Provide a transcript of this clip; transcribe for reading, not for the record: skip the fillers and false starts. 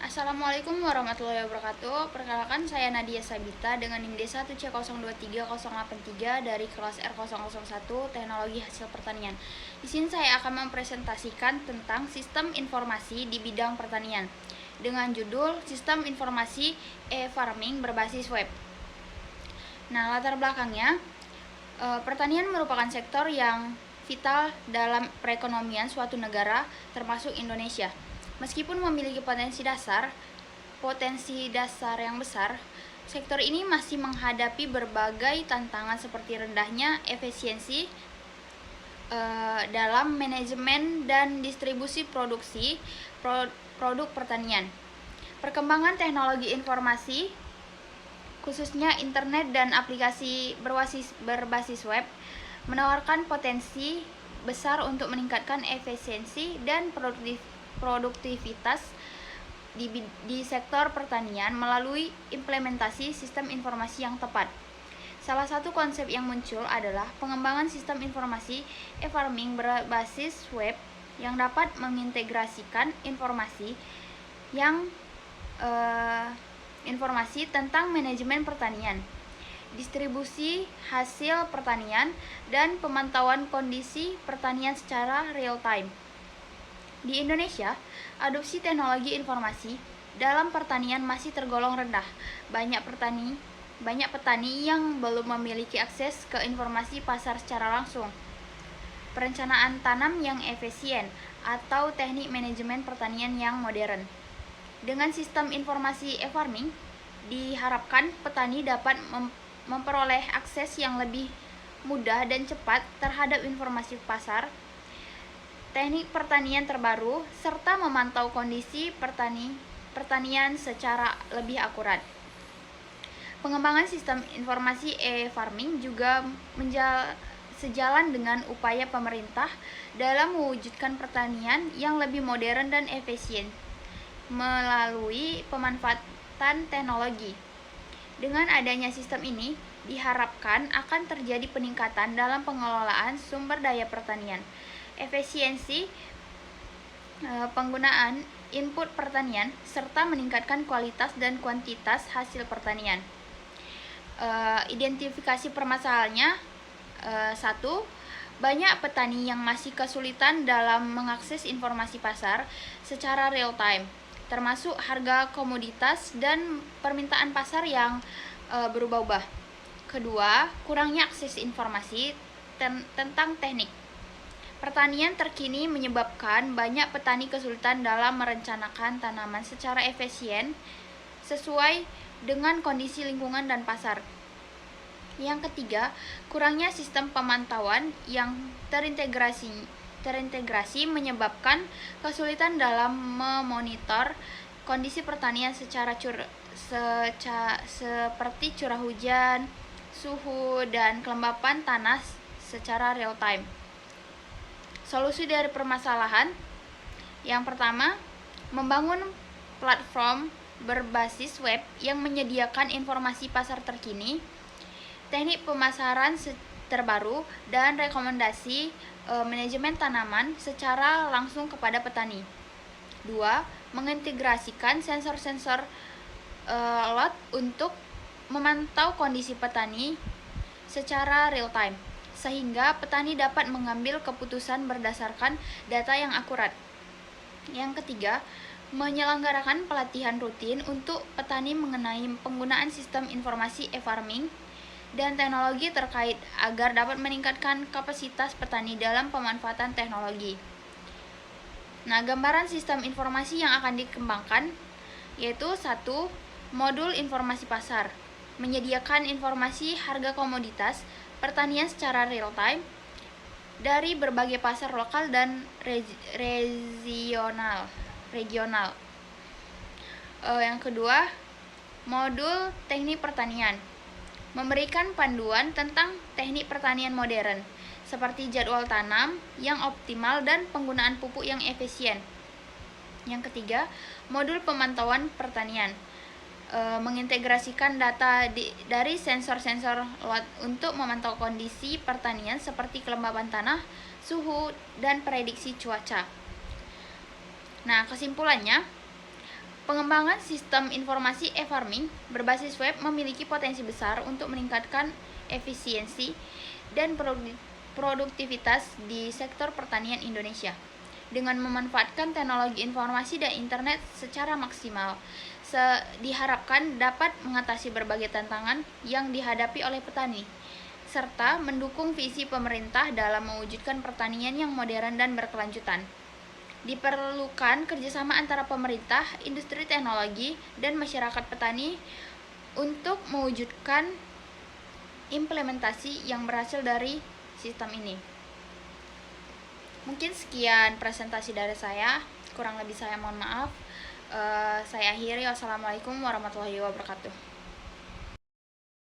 Assalamualaikum warahmatullahi wabarakatuh. Perkenalkan, saya Nadia Sabita dengan NIM D1C023083 dari kelas R001 Teknologi Hasil Pertanian. Di sini saya akan mempresentasikan tentang sistem informasi di bidang pertanian dengan judul Sistem Informasi e-Farming berbasis web. Nah, latar belakangnya, pertanian merupakan sektor yang vital dalam perekonomian suatu negara, termasuk Indonesia. Meskipun memiliki potensi dasar yang besar, sektor ini masih menghadapi berbagai tantangan seperti rendahnya efisiensi dalam manajemen dan distribusi produk pertanian. Perkembangan teknologi informasi, khususnya internet dan aplikasi berbasis web, menawarkan potensi besar untuk meningkatkan efisiensi dan produktivitas di sektor pertanian melalui implementasi sistem informasi yang tepat. Salah satu konsep yang muncul adalah pengembangan sistem informasi e-farming berbasis web yang dapat mengintegrasikan informasi tentang manajemen pertanian, distribusi hasil pertanian, dan pemantauan kondisi pertanian secara real time. Di Indonesia, adopsi teknologi informasi dalam pertanian masih tergolong rendah. Banyak petani yang belum memiliki akses ke informasi pasar secara langsung, perencanaan tanam yang efisien, atau teknik manajemen pertanian yang modern. Dengan sistem informasi e-farming, diharapkan petani dapat memperoleh akses yang lebih mudah dan cepat terhadap informasi pasar, teknik pertanian terbaru, serta memantau kondisi pertanian secara lebih akurat. Pengembangan sistem informasi e-farming juga sejalan dengan upaya pemerintah dalam mewujudkan pertanian yang lebih modern dan efisien melalui pemanfaatan teknologi. Dengan adanya sistem ini, diharapkan akan terjadi peningkatan dalam pengelolaan sumber daya pertanian, efisiensi penggunaan input pertanian, serta meningkatkan kualitas dan kuantitas hasil pertanian. Identifikasi permasalahannya: 1. Banyak petani yang masih kesulitan dalam mengakses informasi pasar secara real time, termasuk harga komoditas dan permintaan pasar yang berubah-ubah. Kedua, kurangnya akses informasi tentang teknik pertanian terkini menyebabkan banyak petani kesulitan dalam merencanakan tanaman secara efisien sesuai dengan kondisi lingkungan dan pasar. Yang ketiga, kurangnya sistem pemantauan yang terintegrasi menyebabkan kesulitan dalam memonitor kondisi pertanian seperti curah hujan, suhu, dan kelembapan tanah secara real time. Solusi dari permasalahan: yang pertama, membangun platform berbasis web yang menyediakan informasi pasar terkini, teknik pemasaran terbaru, dan rekomendasi manajemen tanaman secara langsung kepada petani. 2. Mengintegrasikan sensor lot untuk memantau kondisi petani secara real time, sehingga petani dapat mengambil keputusan berdasarkan data yang akurat. Yang ketiga, menyelenggarakan pelatihan rutin untuk petani mengenai penggunaan sistem informasi e-farming dan teknologi terkait agar dapat meningkatkan kapasitas petani dalam pemanfaatan teknologi. Nah, gambaran sistem informasi yang akan dikembangkan yaitu: 1. Modul informasi pasar, menyediakan informasi harga komoditas pertanian secara real time dari berbagai pasar lokal dan regional. Yang kedua, modul teknik pertanian, memberikan panduan tentang teknik pertanian modern seperti jadwal tanam yang optimal dan penggunaan pupuk yang efisien. Yang ketiga, modul pemantauan pertanian, mengintegrasikan data dari sensor-sensor lot untuk memantau kondisi pertanian seperti kelembapan tanah, suhu, dan prediksi cuaca. Nah, kesimpulannya, Pengembangan sistem informasi e-farming berbasis web memiliki potensi besar untuk meningkatkan efisiensi dan produktivitas di sektor pertanian Indonesia. Dengan memanfaatkan teknologi informasi dan internet secara maksimal, diharapkan dapat mengatasi berbagai tantangan yang dihadapi oleh petani, serta mendukung visi pemerintah dalam mewujudkan pertanian yang modern dan berkelanjutan. Diperlukan kerjasama antara pemerintah, industri teknologi, dan masyarakat petani untuk mewujudkan implementasi yang berhasil dari sistem ini. Mungkin sekian presentasi dari saya, kurang lebih saya mohon maaf. Saya akhiri. Wassalamualaikum warahmatullahi wabarakatuh.